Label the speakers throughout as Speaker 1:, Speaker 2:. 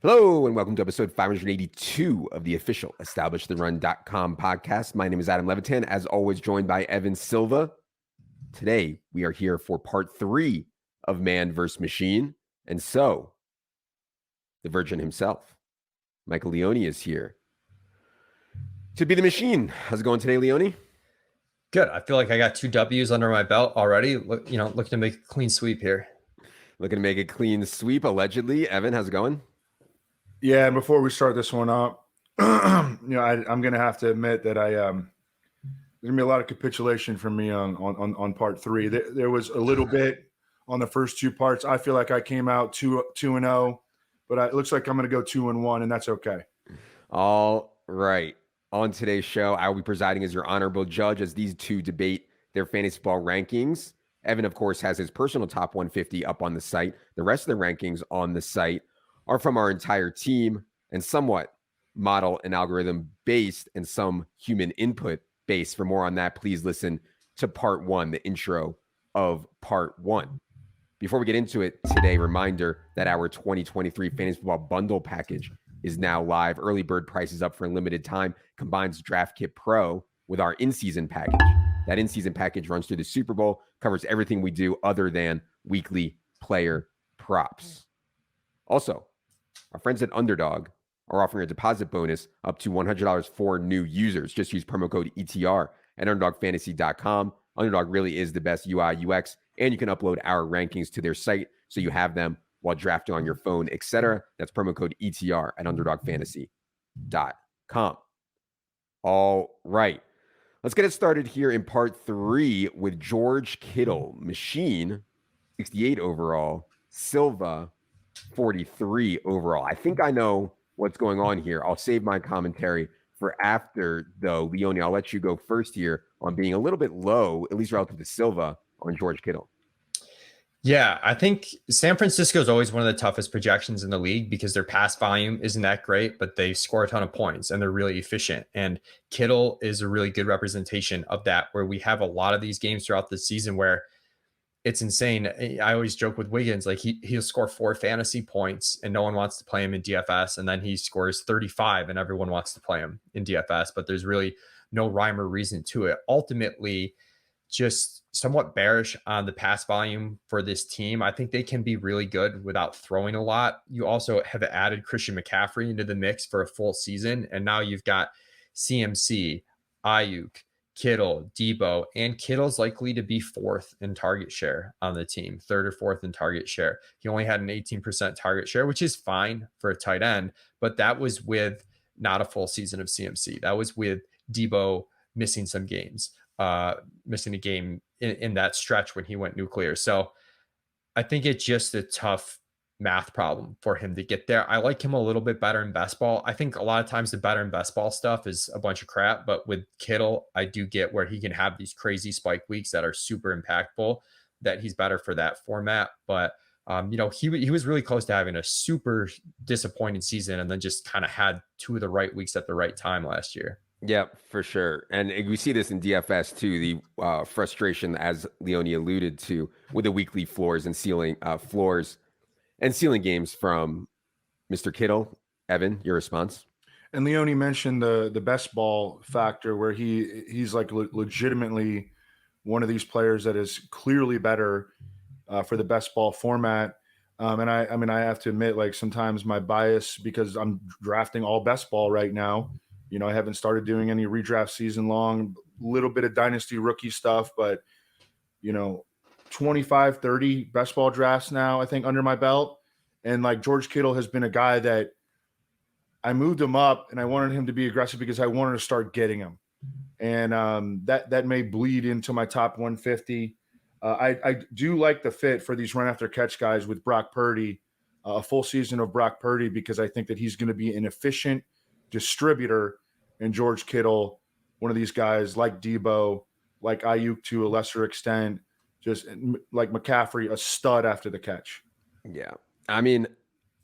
Speaker 1: Hello, and welcome to episode 582 of the official EstablishTheRun.com podcast. My name is Adam Levitan, as always, joined by Evan Silva. Today, we are here for part 3 of Man vs. Machine. And so, the Virgin himself, Mike Leone, is here to be the machine. How's it going today, Leone?
Speaker 2: Good. I feel like I got 2 W's under my belt already. Looking to make a clean sweep here.
Speaker 1: Looking to make a clean sweep, allegedly. Evan, how's it going?
Speaker 3: Yeah, and before we start this one up, I'm going to have to admit that there's going to be a lot of capitulation from me on part 3. There was a little bit on the first 2 parts. I feel like I came out 2-0, but it looks like I'm going to go 2-1, and that's okay.
Speaker 1: All right. On today's show, I will be presiding as your honorable judge as these two debate their fantasy ball rankings. Evan, of course, has his personal top 150 up on the site. The rest of the rankings on the site are from our entire team and somewhat model and algorithm based and some human input based. For more on that, please listen to part 1, the intro of part 1. Before we get into it today, reminder that our 2023 Fantasy Football Bundle package is now live. Early bird prices up for a limited time, combines Draft Kit Pro with our in-season package. That in-season package runs through the Super Bowl, covers everything we do other than weekly player props. Also, our friends at Underdog are offering a deposit bonus up to $100 for new users. Just use promo code ETR at UnderdogFantasy.com. Underdog really is the best UI, UX, and you can upload our rankings to their site so you have them while drafting on your phone, etc. That's promo code ETR at UnderdogFantasy.com. All right. Let's get it started here in part 3 with George Kittle. Machine, 68 overall. Silva, 43 overall. I think I know what's going on here. I'll save my commentary for after, though. Leone, I'll let you go first here on being a little bit low, at least relative to Silva, on George Kittle.
Speaker 2: Yeah, I think San Francisco is always one of the toughest projections in the league because their pass volume isn't that great, but they score a ton of points and they're really efficient. And Kittle is a really good representation of that, where we have a lot of these games throughout the season where it's insane. I always joke with Wiggins, like he'll score 4 fantasy points and no one wants to play him in DFS. And then he scores 35 and everyone wants to play him in DFS, but there's really no rhyme or reason to it. Ultimately, just somewhat bearish on the pass volume for this team. I think they can be really good without throwing a lot. You also have added Christian McCaffrey into the mix for a full season. And now you've got CMC, Ayuk, Kittle, Debo, and Kittle's likely to be 4th in target share on the team, 3rd or 4th in target share. He only had an 18% target share, which is fine for a tight end, but that was with not a full season of CMC. That was with Debo missing some games, missing a game in that stretch when he went nuclear. So I think it's just a tough math problem for him to get there. I like him a little bit better in best ball. I think a lot of times the better in best ball stuff is a bunch of crap, but with Kittle, I do get where he can have these crazy spike weeks that are super impactful, that he's better for that format. But he was really close to having a super disappointing season and then just kind of had 2 of the right weeks at the right time last year.
Speaker 1: Yeah, for sure. And we see this in DFS too, the frustration, as Leone alluded to, with the weekly floors and ceiling games from Mr. Kittle. Evan, your response?
Speaker 3: And Leone mentioned the best ball factor, where he's like legitimately one of these players that is clearly better for the best ball format. And I have to admit, like, sometimes my bias, because I'm drafting all best ball right now. I haven't started doing any redraft season long, little bit of dynasty rookie stuff, but 25, 30 best ball drafts now, I think, under my belt. And like George Kittle has been a guy that I moved him up and I wanted him to be aggressive because I wanted to start getting him. And that may bleed into my top 150. I do like the fit for these run after catch guys with Brock Purdy, a full season of Brock Purdy, because I think that he's going to be an efficient distributor, and George Kittle, one of these guys like Debo, like Ayuk to a lesser extent, just like McCaffrey, a stud after the catch.
Speaker 1: Yeah. I mean,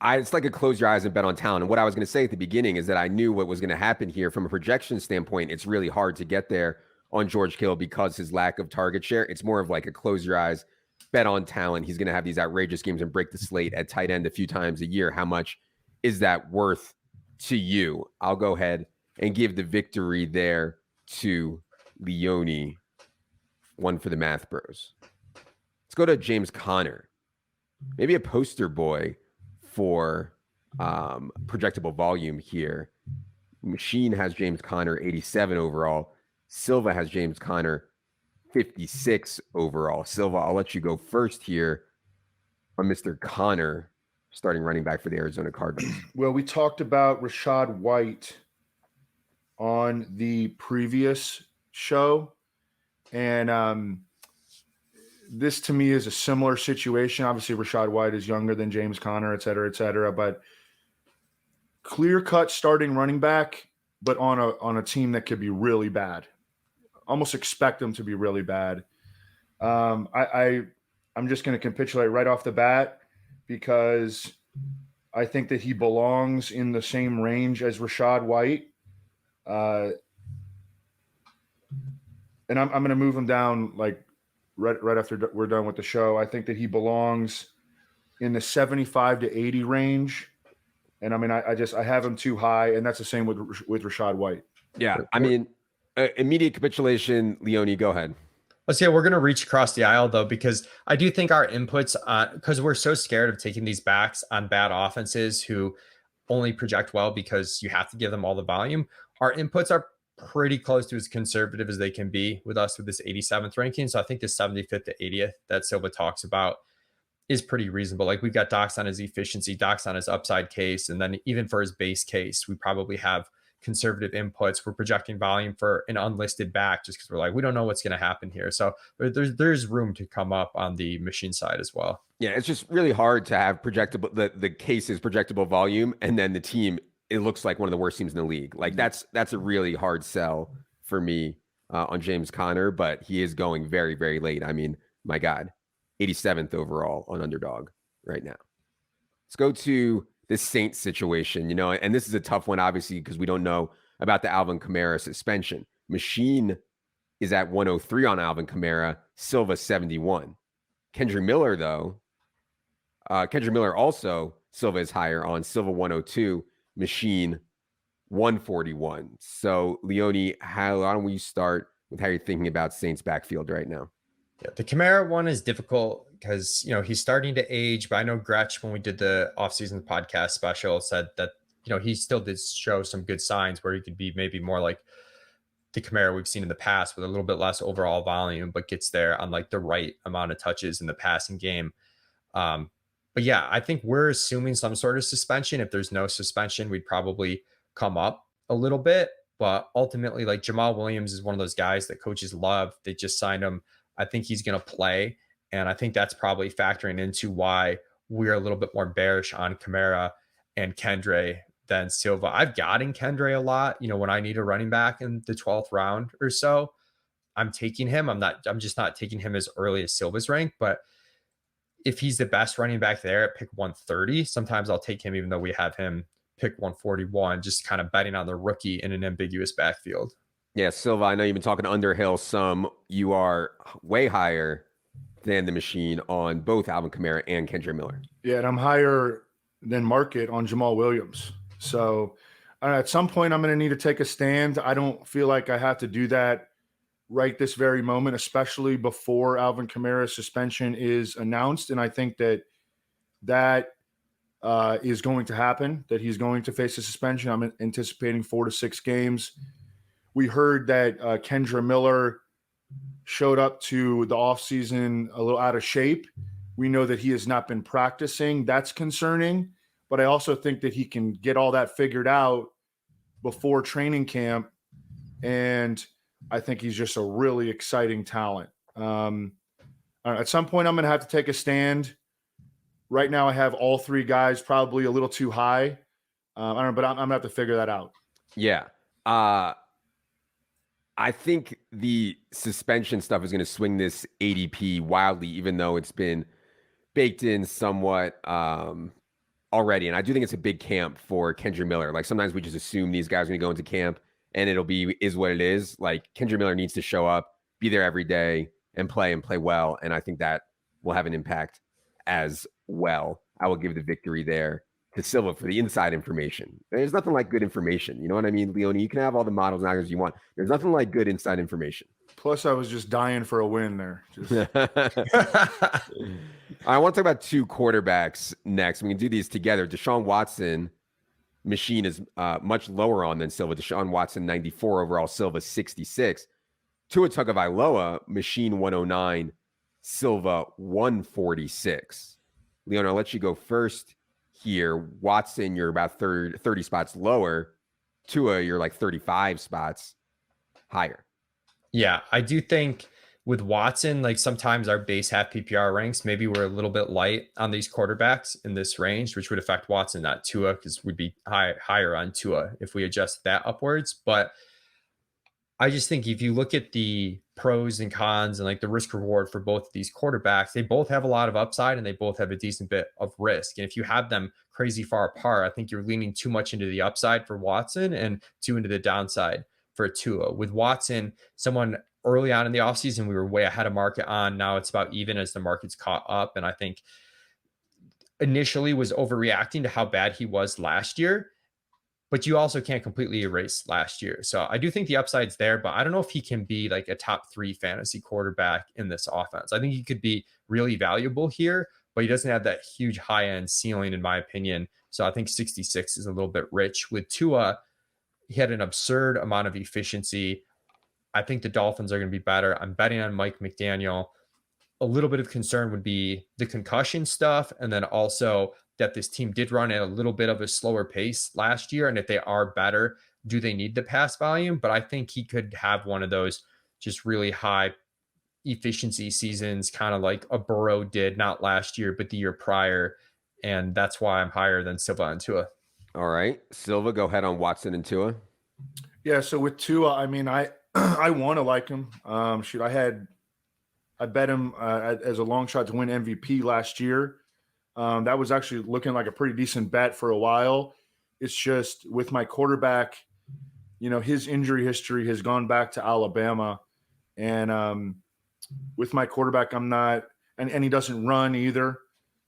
Speaker 1: it's like a close your eyes and bet on talent. And what I was going to say at the beginning is that I knew what was going to happen here from a projection standpoint. It's really hard to get there on George Kittle because his lack of target share. It's more of like a close your eyes, bet on talent. He's going to have these outrageous games and break the slate at tight end a few times a year. How much is that worth to you? I'll go ahead and give the victory there to Leone. One for the Math Bros. Let's go to James Conner. Maybe a poster boy for projectable volume here. Machine has James Conner 87 overall. Silva has James Conner 56 overall. Silva, I'll let you go first here on Mr. Conner, starting running back for the Arizona Cardinals.
Speaker 3: Well, we talked about Rachaad White on the previous show, and this to me is a similar situation. Obviously, Rachaad White is younger than James Conner, et cetera, but clear-cut starting running back, but on a team that could be really bad. Almost expect them to be really bad. I'm just going to capitulate right off the bat because I think that he belongs in the same range as Rachaad White. And I'm going to move him down like right after we're done with the show. I think that he belongs in the 75 to 80 range. And I mean, I have him too high, and that's the same with Rachaad White.
Speaker 1: Yeah, I mean, immediate capitulation. Leone, go ahead.
Speaker 2: Let's say we're going to reach across the aisle, though, because I do think our inputs, because we're so scared of taking these backs on bad offenses who only project well because you have to give them all the volume. Our inputs are pretty close to as conservative as they can be with us with this 87th ranking. So I think the 75th to 80th that Silva talks about is pretty reasonable. Like we've got docs on his efficiency, docs on his upside case. And then even for his base case, we probably have conservative inputs. We're projecting volume for an unlisted back just because we're like, we don't know what's going to happen here. So there's room to come up on the machine side as well.
Speaker 1: Yeah, it's just really hard to have projectable, the case is projectable volume, and then the team, it looks like one of the worst teams in the league. Like that's a really hard sell for me on James Conner, but he is going very, very late. I mean, my God, 87th overall on Underdog right now. Let's go to this Saints situation, and this is a tough one, obviously, because we don't know about the Alvin Kamara suspension. Machine is at 103 on Alvin Kamara, Silva 71. Kendra Miller, though, also, Silva is higher on Silva 102, Machine 141. So, Leone, why don't we start with how you're thinking about Saints backfield right now?
Speaker 2: Yeah, the Kamara one is difficult because, he's starting to age, but I know Gretsch, when we did the offseason podcast special, said that, he still did show some good signs where he could be maybe more like the Kamara we've seen in the past with a little bit less overall volume, but gets there on like the right amount of touches in the passing game. But yeah, I think we're assuming some sort of suspension. If there's no suspension, we'd probably come up a little bit, but ultimately, like Jamal Williams is one of those guys that coaches love. They just signed him. I think he's going to play. And I think that's probably factoring into why we're a little bit more bearish on Kamara and Kendre than Silva. I've gotten Kendre a lot, when I need a running back in the 12th round or so, I'm taking him. I'm just not taking him as early as Silva's rank, but if he's the best running back there at pick 130, sometimes I'll take him, even though we have him pick 141, just kind of betting on the rookie in an ambiguous backfield.
Speaker 1: Yeah, Silva, I know you've been talking to Underhill some. You are way higher than the Machine on both Alvin Kamara and Kendra Miller.
Speaker 3: Yeah, and I'm higher than market on Jamal Williams. So at some point, I'm going to need to take a stand. I don't feel like I have to do that right this very moment, especially before Alvin Kamara's suspension is announced. And I think that is going to happen, that he's going to face a suspension. I'm anticipating 4 to 6 games. We heard that Kendra Miller showed up to the offseason a little out of shape. We know that he has not been practicing. That's concerning. But I also think that he can get all that figured out before training camp. And I think he's just a really exciting talent. At some point, I'm going to have to take a stand. Right now, I have all 3 guys probably a little too high. I don't know, but I'm going to have to figure that out.
Speaker 1: Yeah. I think the suspension stuff is going to swing this ADP wildly, even though it's been baked in somewhat already. And I do think it's a big camp for Kendra Miller. Like sometimes we just assume these guys are going to go into camp and is what it is. Like Kendra Miller needs to show up, be there every day and play well. And I think that will have an impact as well. I will give the victory there to Silva for the inside information. There's nothing like good information. You know what I mean, Leone? You can have all the models and actors you want. There's nothing like good inside information.
Speaker 3: Plus, I was just dying for a win there.
Speaker 1: I want to talk about two quarterbacks next. We can do these together. Deshaun Watson machine is much lower on than Silva. Deshaun Watson 94 overall, Silva 66. Tua Tagovailloa machine 109, Silva 146. Leon, I'll let you go first here. Watson, you're about 30 spots lower. Tua, you're like 35 spots higher.
Speaker 2: Yeah, I do think with Watson, like sometimes our base half PPR ranks, maybe we're a little bit light on these quarterbacks in this range, which would affect Watson, not Tua, because we'd be higher on Tua if we adjust that upwards. But I just think if you look at the pros and cons and like the risk reward for both of these quarterbacks, they both have a lot of upside and they both have a decent bit of risk. And if you have them crazy far apart, I think you're leaning too much into the upside for Watson and too into the downside for Tua. With Watson, someone early on in the offseason, we were way ahead of market on. Now it's about even as the market's caught up. And I think initially was overreacting to how bad he was last year, but you also can't completely erase last year. So I do think the upside's there, but I don't know if he can be like a top 3 fantasy quarterback in this offense. I think he could be really valuable here, but he doesn't have that huge high end ceiling in my opinion. So I think 66 is a little bit rich. With Tua, he had an absurd amount of efficiency. I think the Dolphins are going to be better. I'm betting on Mike McDaniel. A little bit of concern would be the concussion stuff. And then also that this team did run at a little bit of a slower pace last year. And if they are better, do they need the pass volume? But I think he could have one of those just really high efficiency seasons, kind of like a Burrow did, not last year, but the year prior. And that's why I'm higher than Silva and Tua.
Speaker 1: All right. Silva, go ahead on Watson and Tua.
Speaker 3: Yeah, so with Tua, I mean, I want to like him. I bet him as a long shot to win MVP last year. That was actually looking like a pretty decent bet for a while. It's just with my quarterback, his injury history has gone back to Alabama. And with my quarterback, I'm not, and he doesn't run either.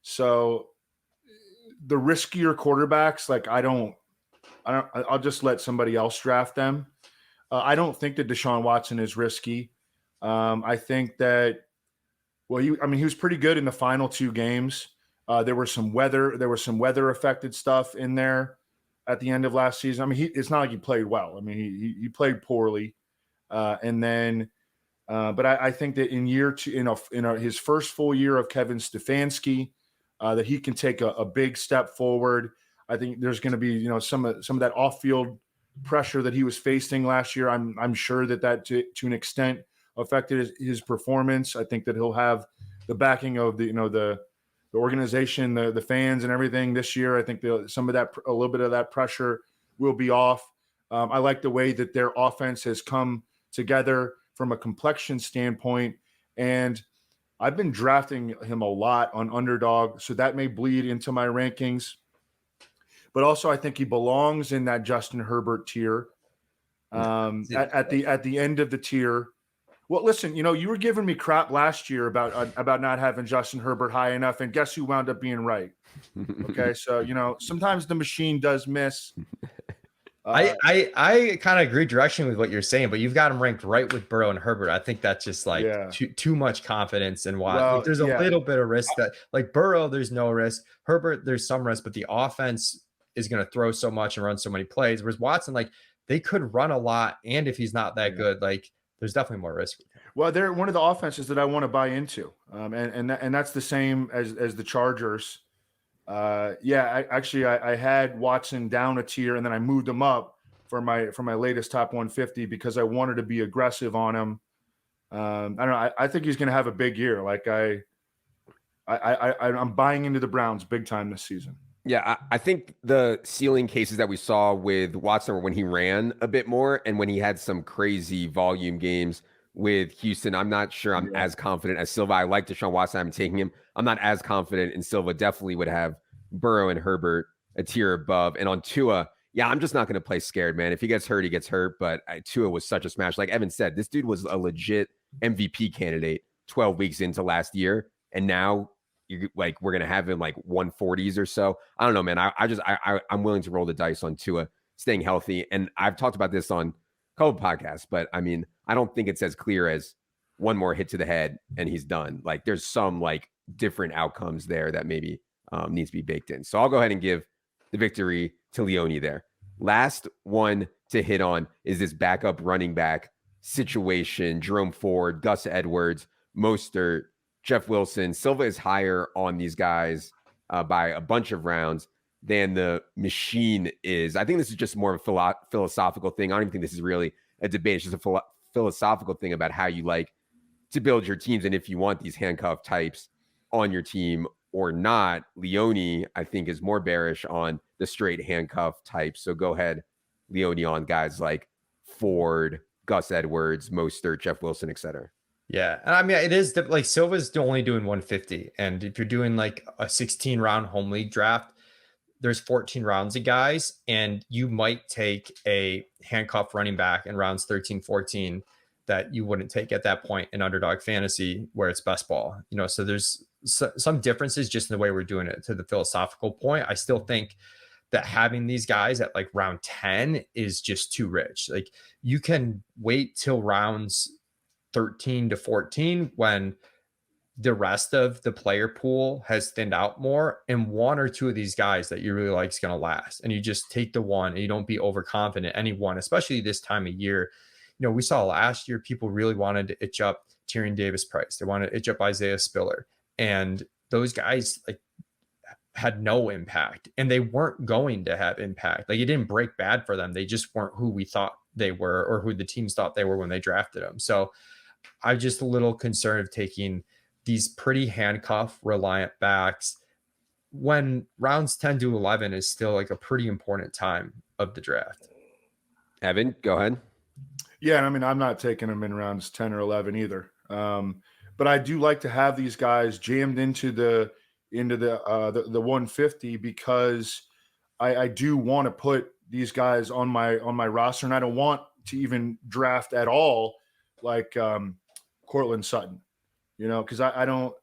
Speaker 3: So the riskier quarterbacks, like I'll just let somebody else draft them. I don't think that Deshaun Watson is risky. I think that, he was pretty good in the final 2 games. There was some weather affected stuff in there at the end of last season. I mean, it's not like he played well. I mean, he played poorly. But I think that in year 2, his first full year of Kevin Stefanski, that he can take a big step forward. I think there's going to be, some of that off-field pressure that he was facing last year. I'm sure that to an extent affected his performance. I think that he'll have the backing of the organization, the fans and everything this year. I think a little bit of that pressure will be off. I like the way that their offense has come together from a complexion standpoint. And I've been drafting him a lot on underdog, so that may bleed into my rankings. But also I think he belongs in that Justin Herbert tier. At the end of the tier. Well, listen, you were giving me crap last year about not having Justin Herbert high enough, and guess who wound up being right? Okay, so sometimes the machine does miss.
Speaker 2: I kind of agree directionally with what you're saying, but you've got him ranked right with Burrow and Herbert. I think that's just like too much confidence in Watt. Well, there's a little bit of risk that, like Burrow, there's no risk. Herbert, there's some risk, but the offense is going to throw so much and run so many plays. Whereas Watson, like they could run a lot, and if he's not that good, like there's definitely more risk.
Speaker 3: Well, they're one of the offenses that I want to buy into, and that's the same as the Chargers. I had Watson down a tier, and then I moved him up for my latest top 150 because I wanted to be aggressive on him. I don't know. I think he's going to have a big year. Like I'm buying into the Browns big time this season.
Speaker 1: Yeah, I think the ceiling cases that we saw with Watson were when he ran a bit more and when he had some crazy volume games with Houston. I'm not sure I'm as confident as Silva. I like Deshaun Watson. I'm taking him. I'm not as confident in Silva. Definitely would have Burrow and Herbert a tier above. And on Tua, I'm just not going to play scared, man. If he gets hurt, he gets hurt. But Tua was such a smash. Like Evan said, this dude was a legit MVP candidate 12 weeks into last year. And now we're gonna have him like 140s or so. I don't know, man. I'm willing to roll the dice on Tua staying healthy, and I've talked about this on a couple podcasts, but I mean, I don't think it's as clear as one more hit to the head and he's done. Like there's some like different outcomes there that maybe needs to be baked in. So I'll go ahead and give the victory to Leone there. Last one to hit on is this backup running back situation. Jerome Ford, Gus Edwards, Mostert, Jeff Wilson. Silva is higher on these guys by a bunch of rounds than the machine is. I think this is just more of a philosophical thing. I don't even think this is really a debate. It's just a philosophical thing about how you like to build your teams and if you want these handcuff types on your team or not. Leone, I think, is more bearish on the straight handcuff type. So go ahead, Leone, on guys like Ford, Gus Edwards, Mostert, Jeff Wilson, etc.
Speaker 2: Yeah. And I mean, it is like Silva's only doing 150. And if you're doing like a 16 round home league draft, there's 14 rounds of guys, and you might take a handcuff running back in rounds 13, 14 that you wouldn't take at that point in underdog fantasy where it's best ball, so there's some differences just in the way we're doing it. To the philosophical point, I still think that having these guys at like round 10 is just too rich. Like you can wait till rounds 13 to 14 when the rest of the player pool has thinned out more, and one or two of these guys that you really like is going to last. And you just take the one, and you don't be overconfident anyone, especially this time of year. We saw last year people really wanted to itch up Tyrion Davis-Price. They wanted to itch up Isaiah Spiller, and those guys like had no impact, and they weren't going to have impact. Like it didn't break bad for them. They just weren't who we thought they were, or who the teams thought they were when they drafted them. So I'm just a little concerned of taking these pretty handcuff reliant backs when rounds 10 to 11 is still like a pretty important time of the draft.
Speaker 1: Evan, go ahead.
Speaker 3: Yeah, I mean, I'm not taking them in rounds 10 or 11 either. But I do like to have these guys jammed into the 150 because I do want to put these guys on my roster, and I don't want to even draft at all like Cortland Sutton. Because I don't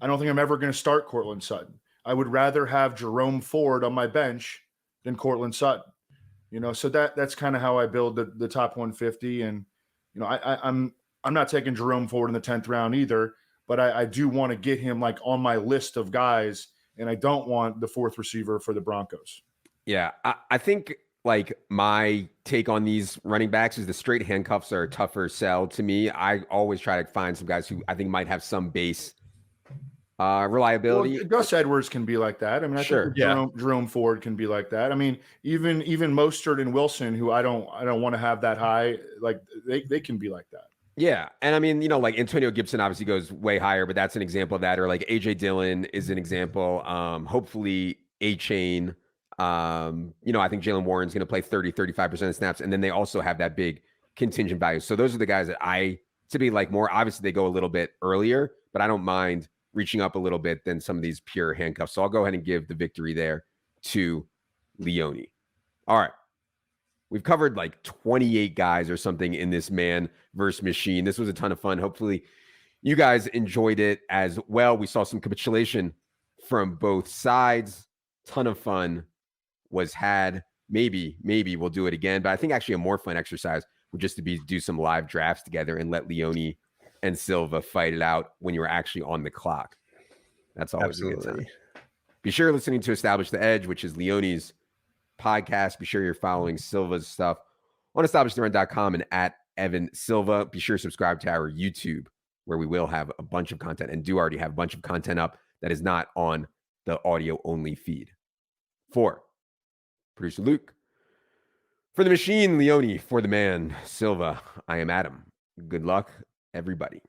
Speaker 3: think I'm ever going to start Cortland Sutton. I would rather have Jerome Ford on my bench than Cortland Sutton. So that's kind of how I build the top 150. And I'm not taking Jerome Ford in the 10th round either, but I do want to get him like on my list of guys, and I don't want the fourth receiver for the Broncos.
Speaker 1: Yeah, I think like my take on these running backs is the straight handcuffs are a tougher sell to me. I always try to find some guys who I think might have some base reliability.
Speaker 3: Well, Gus Edwards can be like that. I mean, I think Jerome Ford can be like that. I mean, even Mostert and Wilson, who I don't want to have that high, like they can be like that.
Speaker 1: Yeah. And I mean, like Antonio Gibson obviously goes way higher, but that's an example of that. Or like AJ Dillon is an example. Hopefully A-Chain. I think Jalen Warren's going to play 35% of snaps. And then they also have that big contingent value. So those are the guys that I typically like more. Obviously, they go a little bit earlier, but I don't mind reaching up a little bit than some of these pure handcuffs. So I'll go ahead and give the victory there to Leone. All right. We've covered like 28 guys or something in this man versus machine. This was a ton of fun. Hopefully you guys enjoyed it as well. We saw some capitulation from both sides. Ton of fun was had. Maybe we'll do it again. But I think actually a more fun exercise would just to be do some live drafts together and let Leone and Silva fight it out when you're actually on the clock. That's always a good time. Be sure you're listening to Establish the Edge, which is Leone's podcast. Be sure you're following Silva's stuff on establishtheRun.com and at Evan Silva. Be sure to subscribe to our YouTube, where we will have a bunch of content and do already have a bunch of content up that is not on the audio only feed. For producer Luke, for the machine Leone, for the man Silva, I am Adam. Good luck, everybody.